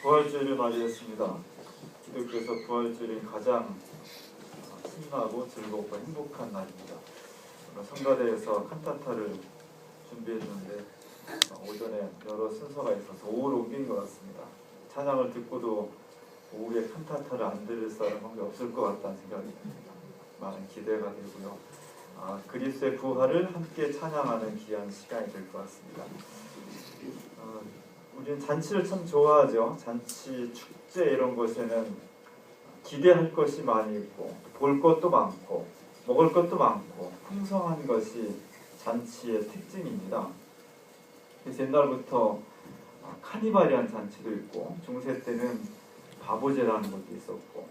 부활주일을 맞이했습니다. 기독교에서 부활주일은 가장 신나고 즐겁고 행복한 날입니다. 성가대에서 칸타타를 준비했는데 오전에 여러 순서가 있어서 오후로 옮긴 것 같습니다. 찬양을 듣고도 오후에 칸타타를 안 들을 사람은 없을 것 같다는 생각이 듭니다. 많은 기대가 되고요. 그리스도의 부활을 함께 찬양하는 귀한 시간이 될 것 같습니다. 우리는 잔치를 참 좋아하죠. 잔치, 축제 이런 곳에는 기대할 것이 많이 있고 볼 것도 많고 먹을 것도 많고 풍성한 것이 잔치의 특징입니다. 그래서 옛날부터 카니발이라는 잔치도 있고 중세 때는 바보제라는 것도 있었고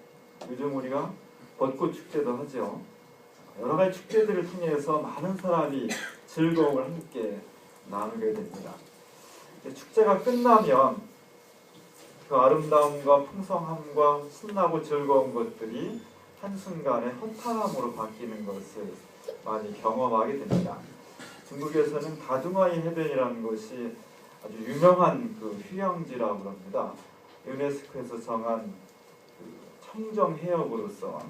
요즘 우리가 벚꽃 축제도 하죠. 여러 가지 축제들을 통해서 많은 사람이 즐거움을 함께 나누게 됩니다. 축제가 끝나면 그 아름다움과 풍성함과 신나고 즐거운 것들이 한순간에 허탈함으로 바뀌는 것을 많이 경험하게 됩니다. 중국에서는 다둥아이 해변이라는 것이 아주 유명한 그 휴양지라고 합니다. 유네스코에서 정한 그 청정 해역으로서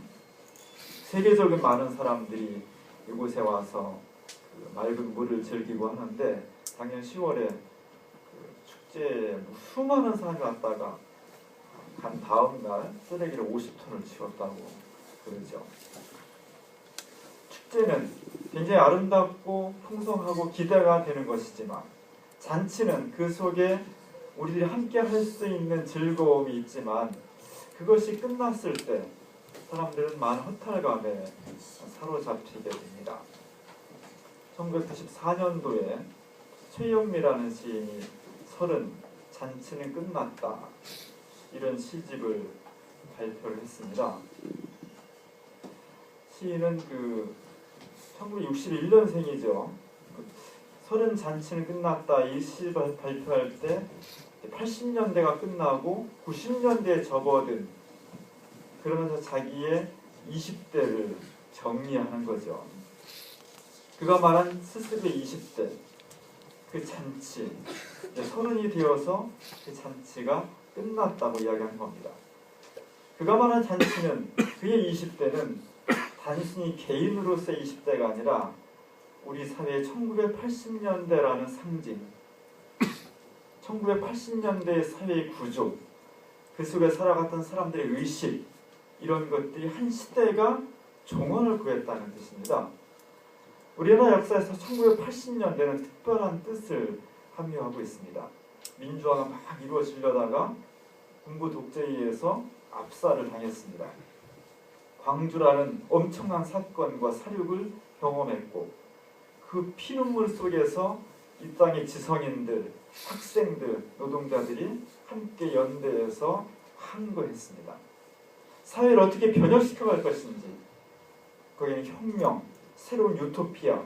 세계적인 많은 사람들이 이곳에 와서 그 맑은 물을 즐기고 하는데 작년 10월에 축제에 수많은 사람이 왔다가 간 다음 날 쓰레기를 50톤을 치웠다고 그러죠. 축제는 굉장히 아름답고 풍성하고 기대가 되는 것이지만 잔치는 그 속에 우리들이 함께 할 수 있는 즐거움이 있지만 그것이 끝났을 때 사람들은 많은 허탈감에 사로잡히게 됩니다. 1994년도에 최영미라는 시인이 30 잔치는 끝났다 이런 시집을 발표를 했습니다. 시인은 그 1961년생이죠. 30 잔치는 끝났다 이 시집을 발표할 때 80년대가 끝나고 90년대에 접어든 그러면서 자기의 20대를 정리하는 거죠. 그가 말한 스스로의 20대 그 잔치 30이 되어서 그 잔치가 끝났다고 이야기한 겁니다. 그가 말한 잔치는 그의 20대는 단순히 개인으로서의 20대가 아니라 우리 사회의 1980년대라는 상징 1980년대의 사회의 구조 그 속에 살아갔던 사람들의 의식 이런 것들이 한 시대가 종언을 구했다는 뜻입니다. 우리나라 역사에서 1980년대는 특별한 뜻을 함유하고 있습니다. 민주화가 막 이루어지려다가 군부 독재에 의해서 압살을 당했습니다. 광주라는 엄청난 사건과 사륙을 경험했고 그 피눈물 속에서 이 땅의 지성인들, 학생들, 노동자들이 함께 연대해서 항거했습니다. 사회를 어떻게 변혁시켜 갈 것인지 거기는 혁명, 새로운 유토피아,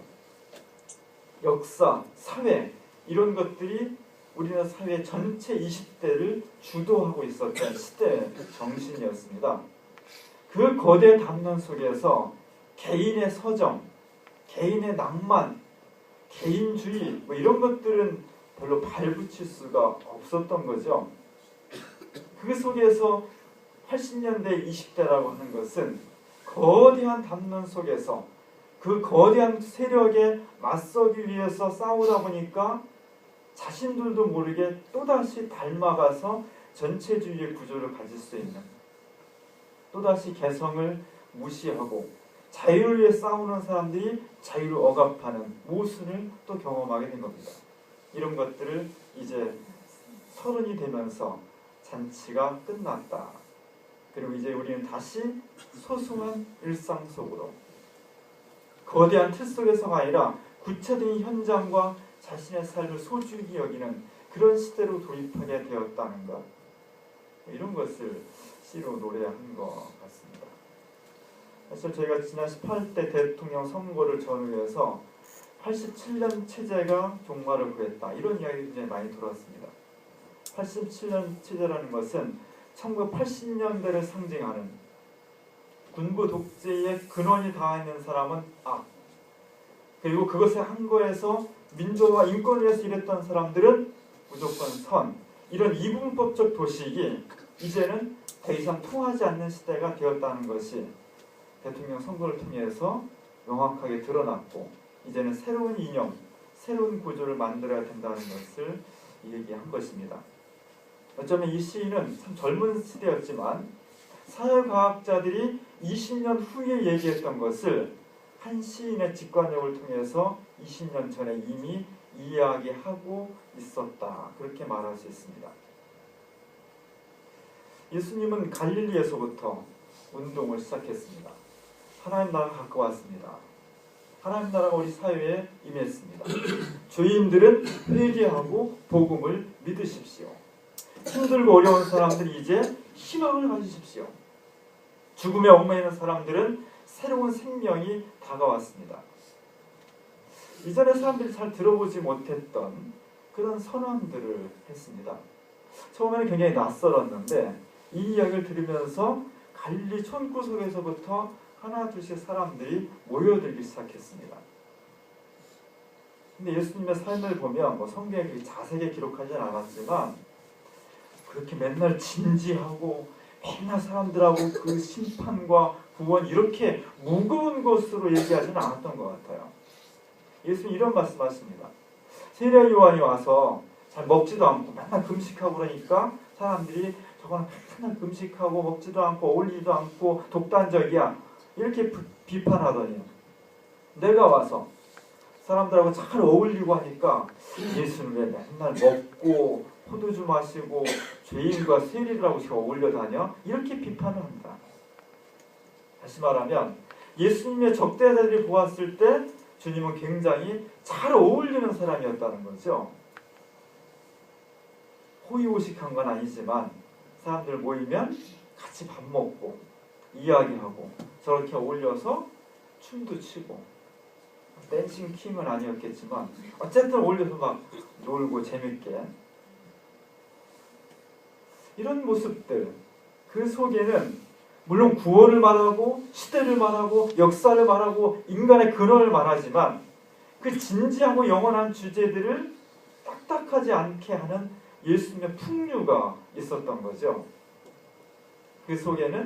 역사, 사회 이런 것들이 우리나라 사회 전체 20대를 주도하고 있었던 시대 정신이었습니다. 그 거대 담론 속에서 개인의 서정, 개인의 낭만, 개인주의 이런 것들은 별로 발붙일 수가 없었던 거죠. 그 속에서 80년대 20대라고 하는 것은 거대한 담론 속에서 그 거대한 세력에 맞서기 위해서 싸우다 보니까 자신들도 모르게 또다시 닮아가서 전체주의의 구조를 가질 수 있는 또다시 개성을 무시하고 자유를 위해 싸우는 사람들이 자유를 억압하는 모순을 또 경험하게 된 겁니다. 이런 것들을 이제 30이 되면서 잔치가 끝났다. 그리고 이제 우리는 다시 소소한 일상 속으로 거대한 틀 속에서가 아니라 구체적인 현장과 자신의 삶을 소중히 여기는 그런 시대로 도입하게 되었다는 것 이런 것을 시로 노래한 것 같습니다. 사실 저희가 지난 18대 대통령 선거를 전후해서 87년 체제가 종말을 구했다 이런 이야기가 굉장히 많이 들어왔습니다. 87년 체제라는 것은 1980년대를 상징하는 군부 독재의 근원이 닿아 있는 사람은 악 그리고 그것에 항거해서 민주화 인권을 위해서 일했던 사람들은 무조건 선 이런 이분법적 도식이 이제는 더 이상 통하지 않는 시대가 되었다는 것이 대통령 선거를 통해서 명확하게 드러났고, 이제는 새로운 이념, 새로운 구조를 만들어야 된다는 것을 얘기한 것입니다. 어쩌면 이 시인은 참 젊은 시대였지만 사회과학자들이 20년 후에 얘기했던 것을 한 시인의 직관력을 통해서 20년 전에 이미 이야기하고 있었다, 그렇게 말할 수 있습니다. 예수님은 갈릴리에서부터 운동을 시작했습니다. 하나님 나라가 가까웠습니다. 하나님 나라가 우리 사회에 임했습니다. 죄인들은 회개하고 복음을 믿으십시오. 힘들고 어려운 사람들이 이제 희망을 가지십시오. 죽음에 얽매이는 사람들은 새로운 생명이 다가왔습니다. 이전에 사람들이 잘 들어보지 못했던 그런 선언들을 했습니다. 처음에는 굉장히 낯설었는데 이 이야기를 들으면서 갈릴리 촌구석에서부터 하나 둘씩 사람들이 모여들기 시작했습니다. 근데 예수님의 삶을 보면 성경에 자세하게 기록하지는 않았지만 그렇게 맨날 진지하고 맨날 사람들하고 그 심판과 구원 이렇게 무거운 것으로 얘기하지는 않았던 것 같아요. 예수님 이런 말씀하십니다. 세례 요한이 와서 잘 먹지도 않고 맨날 금식하고 그러니까 사람들이 저거는 맨날 금식하고 먹지도 않고 어울리지도 않고 독단적이야, 이렇게 비판하더니 내가 와서 사람들하고 잘 어울리고 하니까 예수는 왜 맨날 먹고 포도주 마시고 죄인과 세리들하고 지금 어울려 다녀? 이렇게 비판을 합니다. 다시 말하면 예수님의 적대자들이 보았을 때 주님은 굉장히 잘 어울리는 사람이었다는 거죠. 호의호식한 건 아니지만 사람들 모이면 같이 밥 먹고 이야기하고 저렇게 어울려서 춤도 추고, 댄싱 킹은 아니었겠지만 어쨌든 어울려서 막 놀고 재밌게, 이런 모습들, 그 속에는 물론 구원을 말하고 시대를 말하고 역사를 말하고 인간의 근원을 말하지만 그 진지하고 영원한 주제들을 딱딱하지 않게 하는 예수님의 풍류가 있었던 거죠. 그 속에는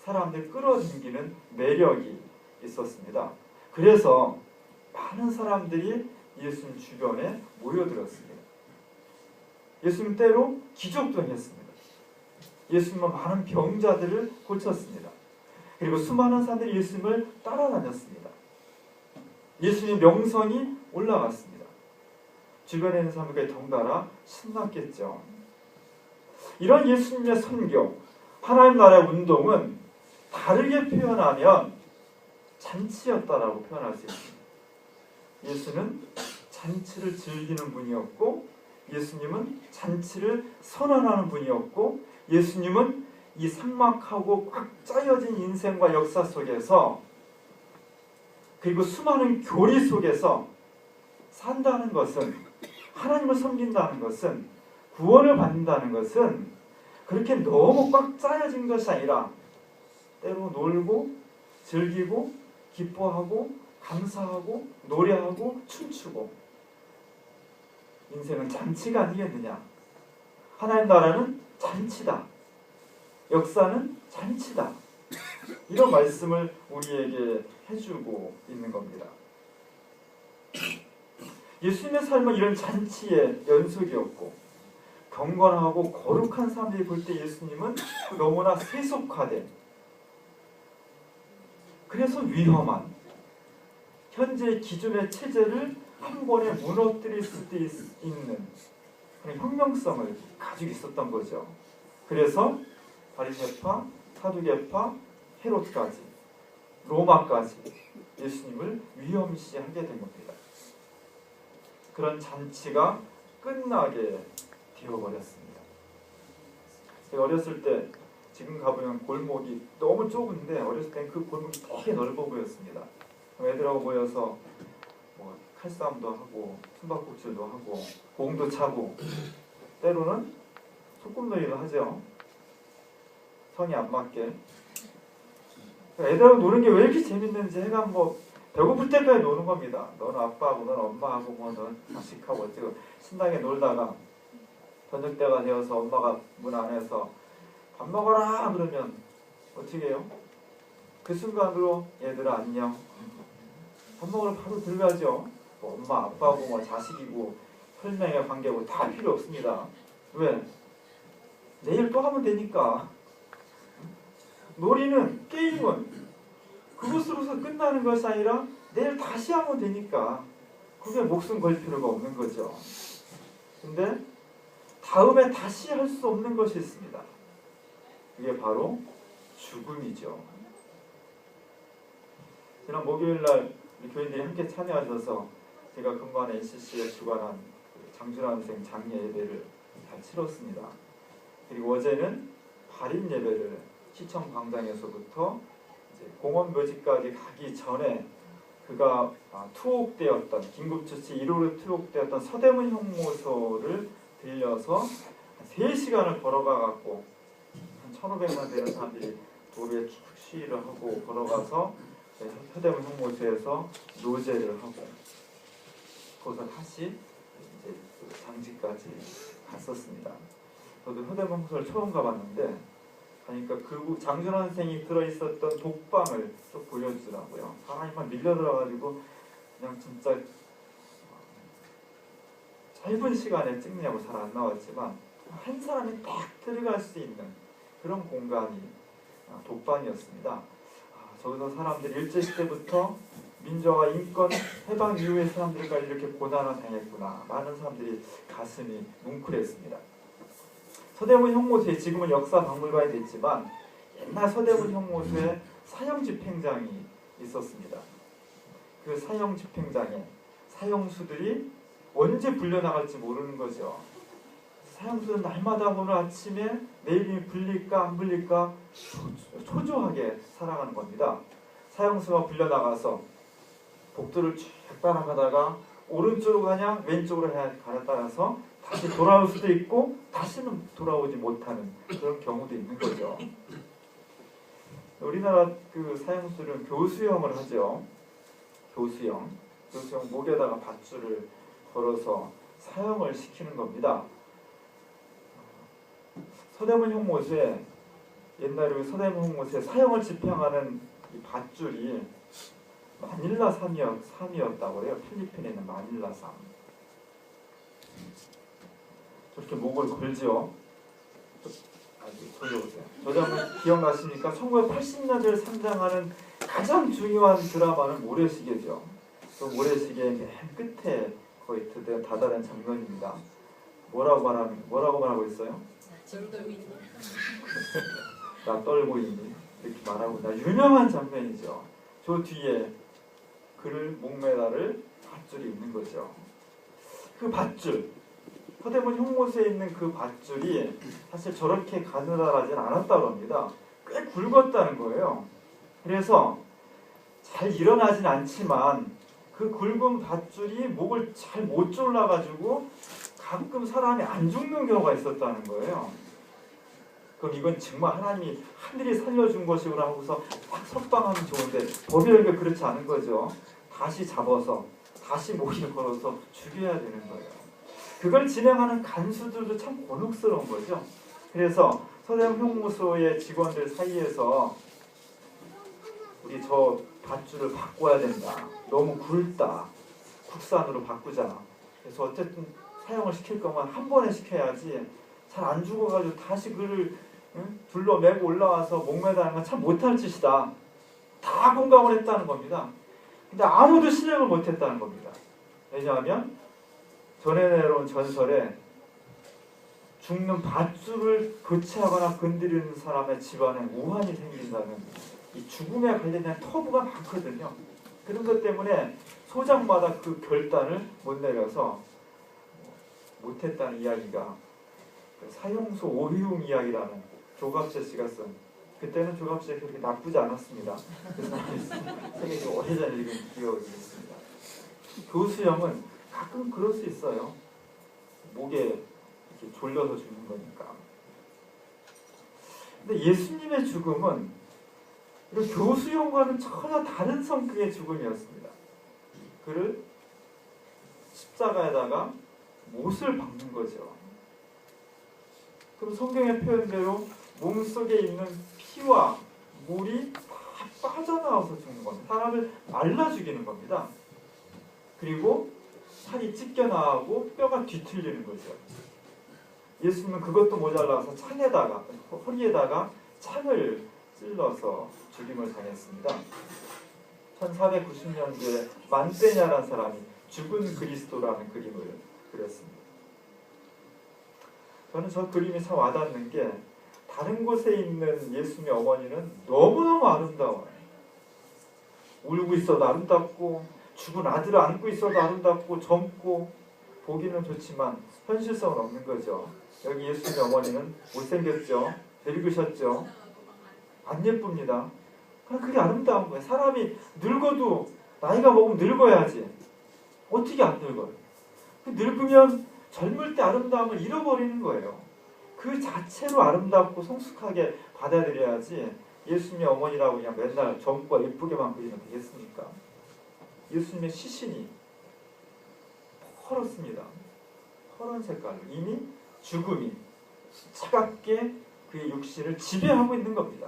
사람들 끌어당기는 매력이 있었습니다. 그래서 많은 사람들이 예수님 주변에 모여들었습니다. 예수님 때로 기적도 했습니다. 예수님은 많은 병자들을 고쳤습니다. 그리고 수많은 사람들이 예수님을 따라다녔습니다. 예수님의 명성이 올라갔습니다. 주변에 있는 사람들까지 덩달아 신났겠죠. 이런 예수님의 선교, 하나님 나라의 운동은 다르게 표현하면 잔치였다라고 표현할 수 있습니다. 예수는 잔치를 즐기는 분이었고, 예수님은 잔치를 선언하는 분이었고, 예수님은 이 삭막하고 꽉 짜여진 인생과 역사 속에서 그리고 수많은 교리 속에서 산다는 것은, 하나님을 섬긴다는 것은, 구원을 받는다는 것은 그렇게 너무 꽉 짜여진 것이 아니라 때로 놀고 즐기고 기뻐하고 감사하고 노래하고 춤추고, 인생은 잔치가 아니겠느냐. 하나님 나라는 잔치다. 역사는 잔치다. 이런 말씀을 우리에게 해주고 있는 겁니다. 예수님의 삶은 이런 잔치의 연속이었고, 경건하고 거룩한 사람들이 볼 때 예수님은 너무나 세속화된, 그래서 위험한, 현재 기존의 체제를 한 번에 무너뜨릴 수도 있는 그런 혁명성을 가지고 있었던 거죠. 그래서 바리새파, 사두개파, 헤롯까지, 로마까지 예수님을 위험시하게 된 겁니다. 그런 잔치가 끝나게 되어버렸습니다. 제가 어렸을 때, 지금 가보면 골목이 너무 좁은데 어렸을 땐 그 골목이 되게 넓어 보였습니다. 애들하고 모여서 칼싸움도 하고 숨바꼭질도 하고 공도 차고 때로는 소꿉놀이도 하죠. 성이 안 맞게. 애들하고 노는 게 왜 이렇게 재밌는지 해가 배고플 때까지 노는 겁니다. 너는 아빠하고 너는 엄마하고 너는 자식하고 어쩌고 신나게 놀다가 저녁 때가 되어서 엄마가 문 안에서 밥 먹어라 그러면 어떻게 해요? 그 순간으로 얘들아 안녕. 밥 먹으러 바로 들어가죠. 뭐 엄마 아빠고 뭐 자식이고 설명의 관계고 다 필요 없습니다. 왜? 내일 또 하면 되니까. 놀이는 게임은 그것으로서 끝나는 것이 아니라 내일 다시 하면 되니까 그게 목숨 걸 필요가 없는 거죠. 근데 다음에 다시 할 수 없는 것이 있습니다. 그게 바로 죽음이죠. 지난 목요일날 교인들이 함께 참여하셔서 제가 근무하는 NCC에 주관한 장준환 선생 장례 예배를 잘 치렀습니다. 그리고 어제는 발인 예배를 시청 광장에서부터 이제 공원 묘지까지 가기 전에 그가 투옥되었던 긴급조치 1호로 투옥되었던 서대문 형무소를 들려서 3시간을 걸어가 갖고 한 1,500만 되는 사람들이 도로에 쭉 시위를 하고 걸어가서 서대문 형무소에서 노제를 하고 거기서 다시 이제 장지까지 갔었습니다. 저도 서대문 형무소를 처음 가봤는데 가니까 그 장준환 선생이 들어있었던 독방을 또 보여주더라고요. 사람이 막 밀려들어가지고 그냥 진짜 짧은 시간에 찍느냐고 잘 안 나왔지만 한 사람이 딱 들어갈 수 있는 그런 공간이 독방이었습니다. 저기서 사람들이 일제시대부터 민주화 인권 해방 이후의 사람들까지 이렇게 고난을 당했구나. 많은 사람들이 가슴이 뭉클했습니다. 서대문 형무소에 지금은 역사박물관이 됐지만 옛날 서대문 형무소에 사형집행장이 있었습니다. 그 사형집행장에 사형수들이 언제 불려나갈지 모르는 거죠. 사형수는 날마다 오늘 아침에 내일이 불릴까 안 불릴까 초조하게 살아가는 겁니다. 사형수가 불려나가서 복도를 쭉 따라가다가 오른쪽으로 가냐 왼쪽으로 가냐 따라서 다시 돌아올 수도 있고 다시는 돌아오지 못하는 그런 경우도 있는 거죠. 우리나라 그 사형수들은 교수형을 하죠. 교수형 목에다가 밧줄을 걸어서 사형을 시키는 겁니다. 서대문 형무소에 옛날에 서대문 형무소에 사형을 집행하는 이 밧줄이 마닐라 삼이었다고 해요. 필리핀에 있는 마닐라 삼. 저렇게 목을 걸죠. 돌려보세요. 저 장면 기억나십니까? 1980년대를 상징하는 가장 중요한 드라마는 모래시계죠. 그 모래시계의 맨 끝에 거의 다다른 장면입니다. 뭐라고 말하고 있어요? 나 떨고 있니? 이렇게 말하고 나 유명한 장면이죠. 저 뒤에 그를 목메달을 밧줄이 있는 거죠. 그 밧줄, 서대문 형무소에 있는 그 밧줄이 사실 저렇게 가느다라진 않았다고 합니다. 꽤 굵었다는 거예요. 그래서 잘 일어나진 않지만 그 굵은 밧줄이 목을 잘 못 졸라가지고 가끔 사람이 안 죽는 경우가 있었다는 거예요. 그럼 이건 정말 하나님이 하늘이 살려준 것이구나 하고서 막 석방하면 좋은데 법이라는 게 그렇지 않은 거죠. 다시 잡아서 다시 목을 걸어서 죽여야 되는 거예요. 그걸 진행하는 간수들도 참 곤혹스러운 거죠. 그래서 서대문 형무소의 직원들 사이에서 우리 저 밧줄을 바꿔야 된다. 너무 굵다. 국산으로 바꾸자. 그래서 어쨌든 사용을 시킬 거면 한 번에 시켜야지 잘 안 죽어가지고 다시 그를 둘러매고 올라와서 목매다는 건 참 못할 짓이다. 다 공감을 했다는 겁니다. 근데 아무도 실행을 못했다는 겁니다. 왜냐하면 전해 내려온 전설에 죽는 밧줄을 교체하거나 건드리는 사람의 집안에 우환이 생긴다는 이 죽음에 관련된 터부가 많거든요. 그런 것 때문에 소장마다 그 결단을 못 내려서 못했다는 이야기가 사형수 오희웅 이야기라는 조갑재 씨가 쓴, 그때는 조갑재 씨가 그렇게 나쁘지 않았습니다. 그래서 세계 오래전에 읽은 기억이 있습니다. 교수형은 가끔 그럴 수 있어요. 목에 이렇게 졸려서 죽는 거니까. 근데 예수님의 죽음은 이런 교수형과는 전혀 다른 성격의 죽음이었습니다. 그를 십자가에다가 못을 박는 거죠. 그럼 성경의 표현대로 몸속에 있는 피와 물이 다 빠져나와서 죽는 겁니다. 사람을 말라 죽이는 겁니다. 그리고 살이 찢겨나가고 뼈가 뒤틀리는 거죠. 예수님은 그것도 모자라서 창에다가, 허리에다가 창을 찔러서 죽임을 당했습니다. 1490년도에 만데냐라는 사람이 죽은 그리스도라는 그림을 그렸습니다. 저는 저 그림이 참 와닿는 게, 다른 곳에 있는 예수님의 어머니는 너무너무 아름다워요. 울고 있어도 아름답고, 죽은 아들을 안고 있어도 아름답고, 젊고, 보기는 좋지만 현실성은 없는 거죠. 여기 예수님의 어머니는 못생겼죠. 늙으셨죠. 안 예쁩니다. 그냥 그게 아름다운 거예요. 사람이 늙어도, 나이가 먹으면 늙어야지. 어떻게 안 늙어요? 늙으면 젊을 때 아름다움을 잃어버리는 거예요. 그 자체로 아름답고 성숙하게 받아들여야지 예수님의 어머니라고 그냥 맨날 젊고 예쁘게만 그리면 되겠습니까? 예수님의 시신이 펄었습니다. 펄은 색깔로 이미 죽음이 차갑게 그의 육신을 지배하고 있는 겁니다.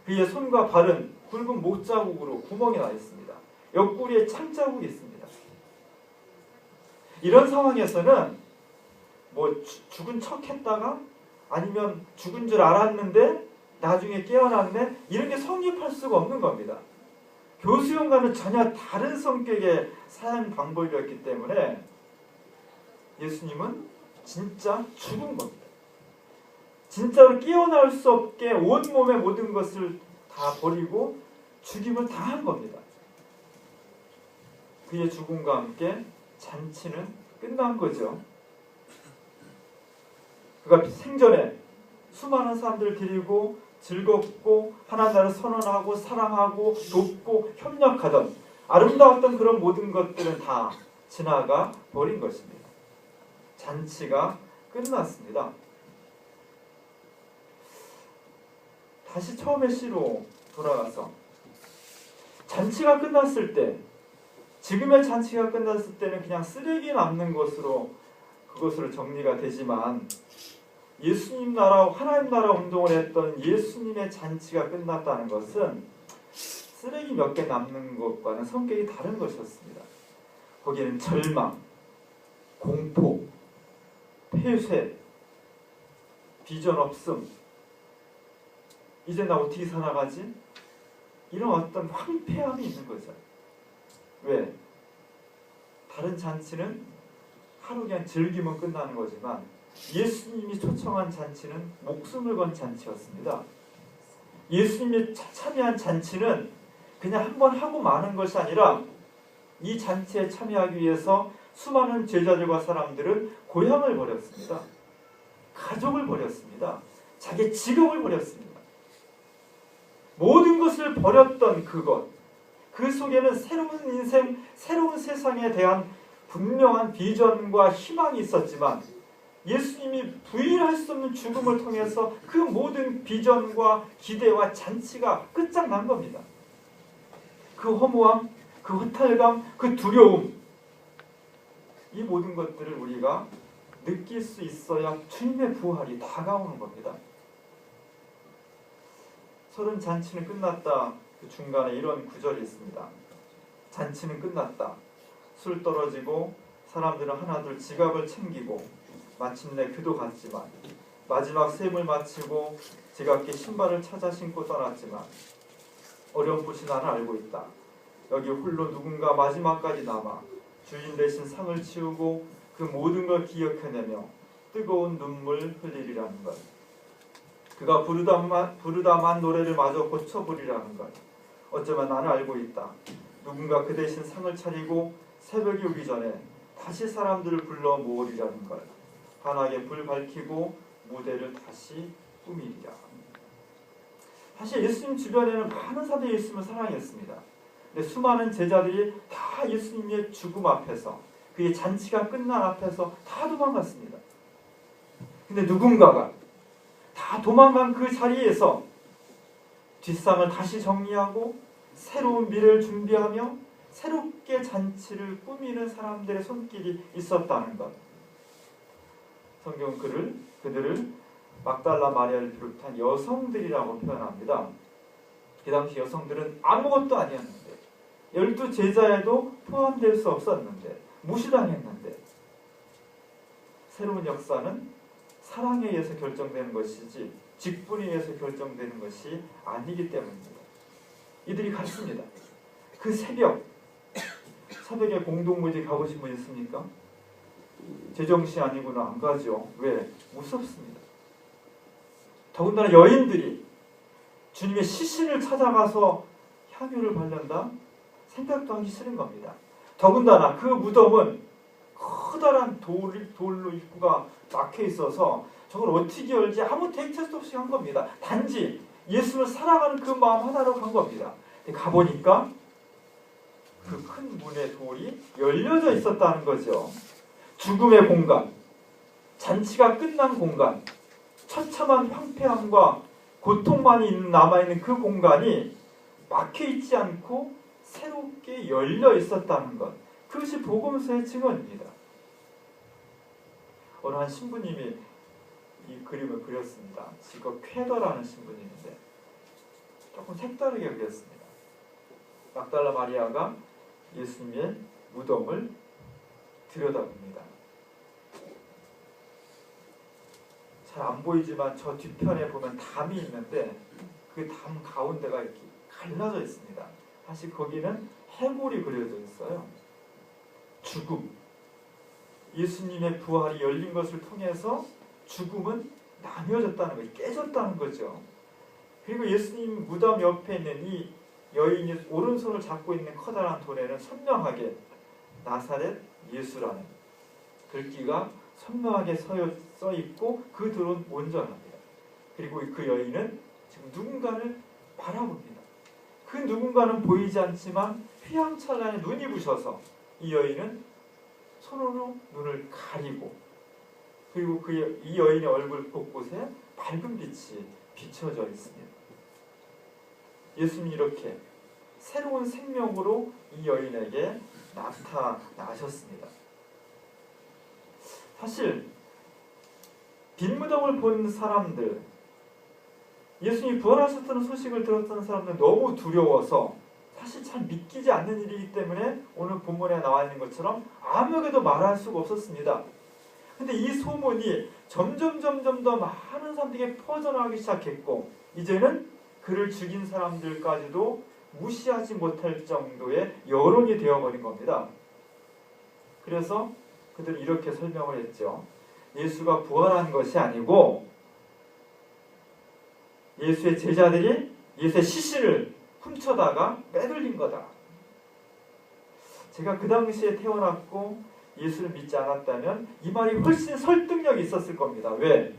그의 손과 발은 굵은 못자국으로 구멍이 나 있습니다. 옆구리에 창자국이 있습니다. 이런 상황에서는 뭐 죽은 척 했다가, 아니면 죽은 줄 알았는데 나중에 깨어났네, 이런 게 성립할 수가 없는 겁니다. 교수형과는 전혀 다른 성격의 사형 방법이었기 때문에 예수님은 진짜 죽은 겁니다. 진짜로 깨어날 수 없게 온몸의 모든 것을 다 버리고 죽임을 당한 겁니다. 그의 죽음과 함께 잔치는 끝난 거죠. 그가 생전에 수많은 사람들을 데리고 즐겁고 하나님을 선언하고 사랑하고 돕고 협력하던 아름다웠던 그런 모든 것들은 다 지나가 버린 것입니다. 잔치가 끝났습니다. 다시 처음의 시로 돌아가서, 잔치가 끝났을 때, 지금의 잔치가 끝났을 때는 그냥 쓰레기 남는 것으로 그것으로 정리가 되지만, 예수님 나라, 하나님 나라 운동을 했던 예수님의 잔치가 끝났다는 것은 쓰레기 몇 개 남는 것과는 성격이 다른 것이었습니다. 거기에는 절망, 공포, 폐쇄, 비전 없음, 이제 나 어떻게 살아가지? 이런 어떤 황폐함이 있는 거죠. 왜? 다른 잔치는 하루 그냥 즐기면 끝나는 거지만, 예수님이 초청한 잔치는 목숨을 건 잔치였습니다. 예수님이 참여한 잔치는 그냥 한번 하고 마는 것이 아니라, 이 잔치에 참여하기 위해서 수많은 제자들과 사람들은 고향을 버렸습니다. 가족을 버렸습니다. 자기 직업을 버렸습니다. 모든 것을 버렸던 그것, 그 속에는 새로운 인생, 새로운 세상에 대한 분명한 비전과 희망이 있었지만, 예수님이 부인할 수 없는 죽음을 통해서 그 모든 비전과 기대와 잔치가 끝장난 겁니다. 그 허무함, 그 허탈감, 그 두려움, 이 모든 것들을 우리가 느낄 수 있어야 주님의 부활이 다가오는 겁니다. 서른 잔치는 끝났다. 그 중간에 이런 구절이 있습니다. 잔치는 끝났다. 술 떨어지고 사람들은 하나둘 지갑을 챙기고 마침내 그도 갔지만, 마지막 셈을 마치고 지갑게 신발을 찾아 신고 떠났지만, 어렴풋이 나는 알고 있다. 여기 홀로 누군가 마지막까지 남아 주인 대신 상을 치우고 그 모든 걸 기억해내며 뜨거운 눈물 흘리리라는 것. 그가 부르다만 노래를 마저 고쳐버리라는 것. 어쩌면 나는 알고 있다. 누군가 그 대신 상을 차리고 새벽이 오기 전에 다시 사람들을 불러 모으리라는 것. 환하게 불 밝히고 무대를 다시 꾸미리라. 사실 예수님 주변에는 많은 사람들이 예수님을 사랑했습니다. 근데 수많은 제자들이 다 예수님의 죽음 앞에서, 그의 잔치가 끝난 앞에서 다 도망갔습니다. 근데 누군가가 다 도망간 그 자리에서 뒷상을 다시 정리하고 새로운 미래를 준비하며 새롭게 잔치를 꾸미는 사람들의 손길이 있었다는 것. 성경은 그들을 막달라 마리아를 비롯한 여성들이라고 표현합니다. 그 당시 여성들은 아무것도 아니었는데 12제자에도 포함될 수 없었는데 무시당했는데 새로운 역사는 사랑에 의해서 결정되는 것이지 직분에 의해서 결정되는 것이 아니기 때문입니다. 이들이 갔습니다. 그 새벽에 공동묘지 가보신 분 있습니까? 제정신 아니고는 안 가죠. 왜? 무섭습니다. 더군다나 여인들이 주님의 시신을 찾아가서 향유를 바른다? 생각도 하기 싫은 겁니다. 더군다나 그 무덤은 커다란 돌로 입구가 막혀 있어서 저걸 어떻게 열지 아무 대책도 없이 간 겁니다. 단지 예수를 사랑하는 그 마음 하나로 간 겁니다. 가보니까 그 큰 문의 돌이 열려져 있었다는 거죠. 죽음의 공간, 잔치가 끝난 공간, 처참한 황폐함과 고통만이 남아있는 그 공간이 막혀있지 않고 새롭게 열려 있었다는 것, 그것이 복음서의 증언입니다. 어느 한 신부님이 이 그림을 그렸습니다. 지금 쾌더라는 신부님인데 조금 색다르게 그렸습니다. 막달라 마리아가 예수님의 무덤을 들여다봅니다. 잘 안 보이지만 저 뒤편에 보면 담이 있는데 그 담 가운데가 이렇게 갈라져 있습니다. 사실 거기는 해골이 그려져 있어요. 죽음, 예수님의 부활이 열린 것을 통해서 죽음은 나뉘어졌다는 거죠. 깨졌다는 거죠. 그리고 예수님 무덤 옆에 있는 이 여인이 오른손을 잡고 있는 커다란 돌에는 선명하게 나사렛 예수라는 글귀가 선명하게 써 있고 그 돌은 온전합니다. 그리고 그 여인은 지금 누군가를 바라봅니다. 그 누군가는 보이지 않지만 휘황찬란에 눈이 부셔서 이 여인은 손으로 눈을 가리고 그리고 이 여인의 얼굴 곳곳에 밝은 빛이 비춰져 있습니다. 예수님이 이렇게 새로운 생명으로 이 여인에게 나타나셨습니다. 사실 빈무덤을 본 사람들, 예수님이 부활하셨다는 소식을 들었던 사람들은 너무 두려워서 사실 잘 믿기지 않는 일이기 때문에 오늘 본문에 나와 있는 것처럼 아무에게도 말할 수가 없었습니다. 근데 이 소문이 점점 더 많은 사람들에게 퍼져나가기 시작했고 이제는 그를 죽인 사람들까지도 무시하지 못할 정도의 여론이 되어버린 겁니다. 그래서 그들은 이렇게 설명을 했죠. 예수가 부활한 것이 아니고 예수의 제자들이 예수의 시신을 훔쳐다가 빼돌린 거다. 제가 그 당시에 태어났고 예수를 믿지 않았다면 이 말이 훨씬 설득력이 있었을 겁니다. 왜?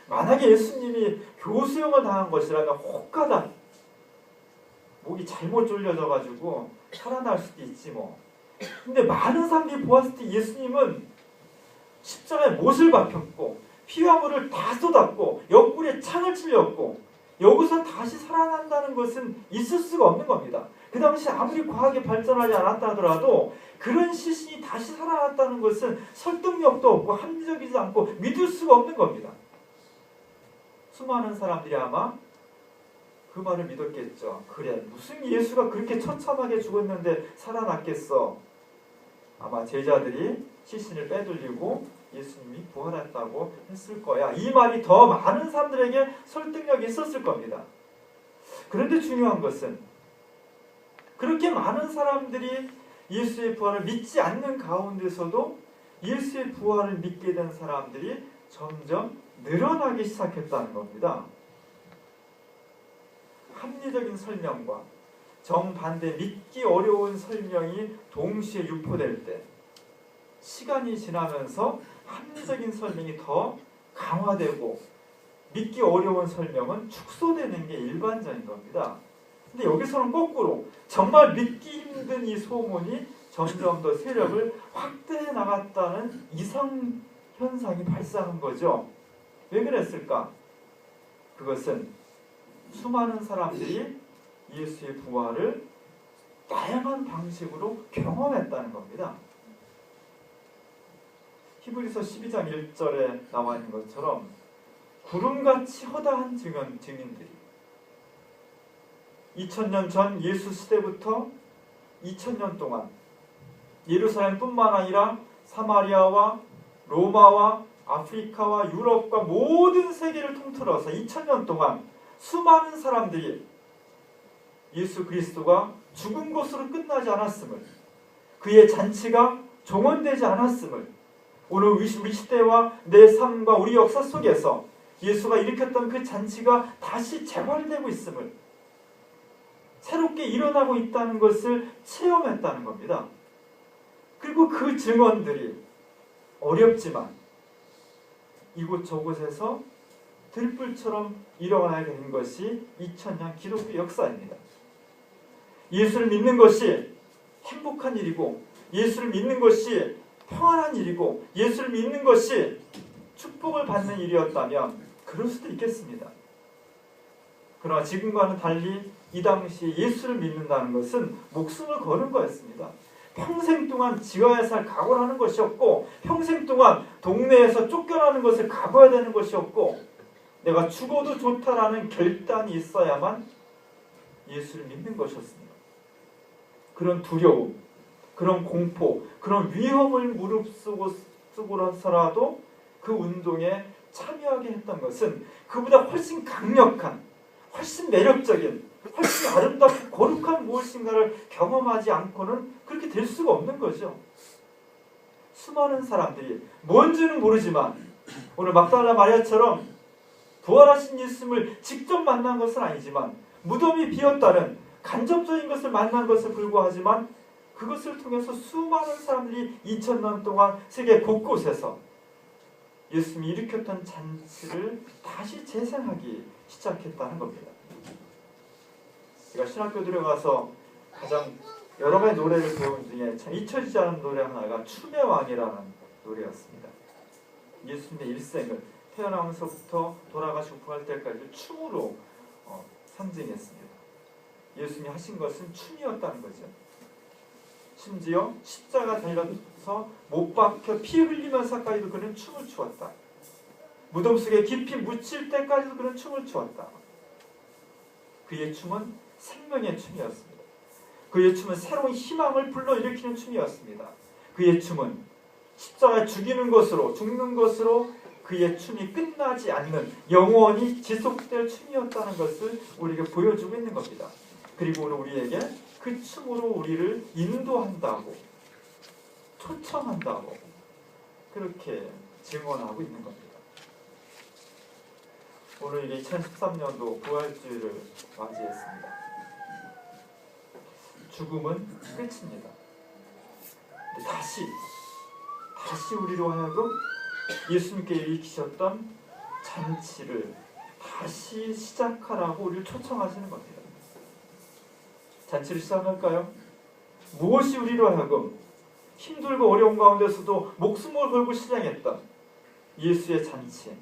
만약에 예수님이 교수형을 당한 것이라면 혹가다 목이 잘못 졸려져가지고 살아날 수도 있지 뭐. 근데 많은 사람들이 보았을 때 예수님은 십자가에 못을 박혔고 피와 물을 다 쏟았고 옆구리에 창을 찔렸고 여기서 다시 살아난다는 것은 있을 수가 없는 겁니다. 그 당시 아무리 과학이 발전하지 않았다 하더라도 그런 시신이 다시 살아났다는 것은 설득력도 없고 합리적이지 않고 믿을 수가 없는 겁니다. 수많은 사람들이 아마 그 말을 믿었겠죠. 그래, 무슨 예수가 그렇게 처참하게 죽었는데 살아났겠어. 아마 제자들이 시신을 빼돌리고 예수님이 부활했다고 했을 거야. 이 말이 더 많은 사람들에게 설득력이 있었을 겁니다. 그런데 중요한 것은 그렇게 많은 사람들이 예수의 부활을 믿지 않는 가운데서도 예수의 부활을 믿게 된 사람들이 점점 늘어나기 시작했다는 겁니다. 합리적인 설명과 정반대 믿기 어려운 설명이 동시에 유포될 때 시간이 지나면서 합리적인 설명이 더 강화되고 믿기 어려운 설명은 축소되는 게 일반적인 겁니다. 근데 여기서는 거꾸로 정말 믿기 힘든 이 소문이 점점 더 세력을 확대해 나갔다는 이상 현상이 발생한 거죠. 왜 그랬을까? 그것은 수많은 사람들이 예수의 부활을 다양한 방식으로 경험했다는 겁니다. 히브리서 12장 1절에 나와 있는 것처럼 구름같이 허다한 증인들이 2000년 전 예수 시대부터 2000년 동안 예루살렘뿐만 아니라 사마리아와 로마와 아프리카와 유럽과 모든 세계를 통틀어서 2000년 동안 수많은 사람들이 예수 그리스도가 죽은 것으로 끝나지 않았음을, 그의 잔치가 종언되지 않았음을, 오늘 우리 시대와 내 삶과 우리 역사 속에서 예수가 일으켰던 그 잔치가 다시 재발되고 있음을, 새롭게 일어나고 있다는 것을 체험했다는 겁니다. 그리고 그 증언들이 어렵지만 이곳저곳에서 들불처럼 일어나게 된 것이 2000년 기독교 역사입니다. 예수를 믿는 것이 행복한 일이고, 예수를 믿는 것이 평안한 일이고, 예수를 믿는 것이 축복을 받는 일이었다면 그럴 수도 있겠습니다. 그러나 지금과는 달리 이 당시 예수를 믿는다는 것은 목숨을 거는 거였습니다. 평생 동안 지어야 살 각오를 하는 것이었고, 평생 동안 동네에서 쫓겨나는 것을 각오해야 되는 것이었고, 내가 죽어도 좋다라는 결단이 있어야만 예수를 믿는 것이었습니다. 그런 두려움, 그런 공포, 그런 위험을 무릅쓰고서라도 그 운동에 참여하게 했던 것은 그보다 훨씬 강력한, 훨씬 매력적인, 훨씬 아름답고 거룩한 무엇인가를 경험하지 않고는 그렇게 될 수가 없는 거죠. 수많은 사람들이 뭔지는 모르지만 오늘 막달라 마리아처럼 부활하신 예수님을 직접 만난 것은 아니지만 무덤이 비었다는 간접적인 것을 만난 것에 불과하지만 그것을 통해서 수많은 사람들이 2000년 동안 세계 곳곳에서 예수님이 일으켰던 잔치를 다시 재생하기 시작했다는 겁니다. 제가 신학교 들어가서 가장 여러 가지 노래를 배운 중에 참 잊혀지지 않은 노래 하나가 춤의 왕이라는 노래였습니다. 예수님의 일생을 태어나면서부터 돌아가시고 부활 때까지 춤으로 상징했습니다. 예수님이 하신 것은 춤이었다는 거죠. 심지어 십자가 달려서 못 박혀 피 흘리면서까지도 그는 춤을 추었다. 무덤 속에 깊이 묻힐 때까지도 그는 춤을 추었다. 그의 춤은 생명의 춤이었습니다. 그의 춤은 새로운 희망을 불러일으키는 춤이었습니다. 그의 춤은 십자가에 죽는 것으로 그의 춤이 끝나지 않는 영원히 지속될 춤이었다는 것을 우리에게 보여주고 있는 겁니다. 그리고 오늘 우리에게 그 춤으로 우리를 인도한다고, 초청한다고 그렇게 증언하고 있는 겁니다. 오늘 이게 2013년도 부활주의를 맞이했습니다. 죽음은 끝입니다. 다시 우리로 하여금 예수님께 일으키셨던 잔치를 다시 시작하라고 우리를 초청하시는 겁니다. 잔치를 시작할까요? 무엇이 우리로 하여금 힘들고 어려운 가운데서도 목숨을 걸고 실행했던 예수의 잔치,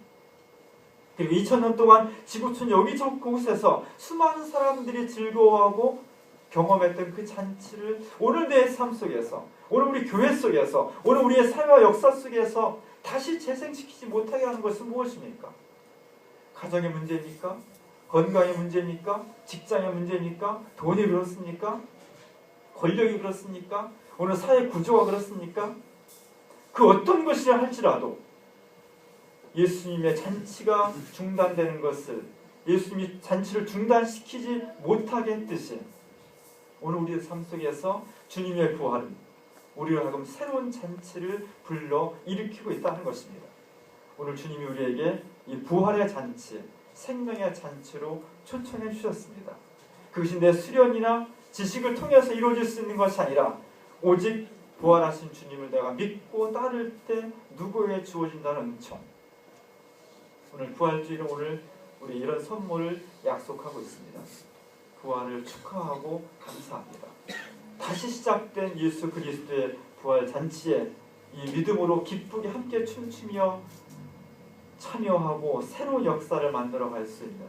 그리고 2000년 동안 지구촌 여기저곳에서 수많은 사람들이 즐거워하고 경험했던 그 잔치를 오늘 내 삶 속에서, 오늘 우리 교회 속에서, 오늘 우리의 사회와 역사 속에서 다시 재생시키지 못하게 하는 것은 무엇입니까? 가정의 문제입니까? 건강의 문제입니까? 직장의 문제입니까? 돈이 그렇습니까? 권력이 그렇습니까? 오늘 사회 구조가 그렇습니까? 그 어떤 것이라 할지라도 예수님의 잔치가 중단되는 것을, 예수님이 잔치를 중단시키지 못하게 했듯이 오늘 우리의 삶 속에서 주님의 부활은 우리로 하여금 새로운 잔치를 불러 일으키고 있다는 것입니다. 오늘 주님이 우리에게 이 부활의 잔치, 생명의 잔치로 초청해 주셨습니다. 그것이 내 수련이나 지식을 통해서 이루어질 수 있는 것이 아니라 오직 부활하신 주님을 내가 믿고 따를 때 누구에게 주어진다는 은총. 오늘 부활주의는 오늘 우리 이런 선물을 약속하고 있습니다. 부활을 축하하고 감사합니다. 다시 시작된 예수 그리스도의 부활 잔치에 이 믿음으로 기쁘게 함께 춤추며 참여하고 새로운 역사를 만들어갈 수 있는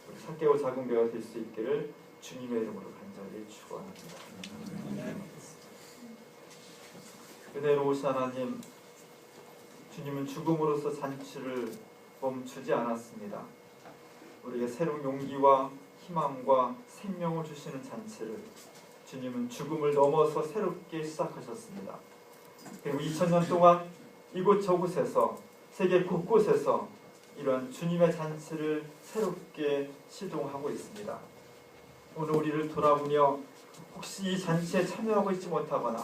우리 삭개오 자궁교회가 될 수 있기를 주님의 이름으로 간절히 축원합니다. 은혜로우신 하나님, 주님은 죽음으로써 잔치를 멈추지 않았습니다. 우리에게 새로운 용기와 희망과 생명을 주시는 잔치를 주님은 죽음을 넘어서 새롭게 시작하셨습니다. 그리고 2000년 동안 이곳저곳에서 세계 곳곳에서 이러한 주님의 잔치를 새롭게 시동하고 있습니다. 오늘 우리를 돌아보며 혹시 이 잔치에 참여하고 있지 못하거나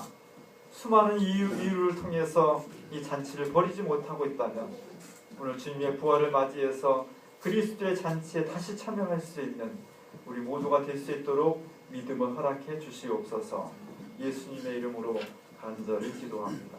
수많은 이유를 통해서 이 잔치를 버리지 못하고 있다면 오늘 주님의 부활을 맞이해서 그리스도의 잔치에 다시 참여할 수 있는 우리 모두가 될 수 있도록 믿음을 허락해 주시옵소서. 예수님의 이름으로 간절히 기도합니다.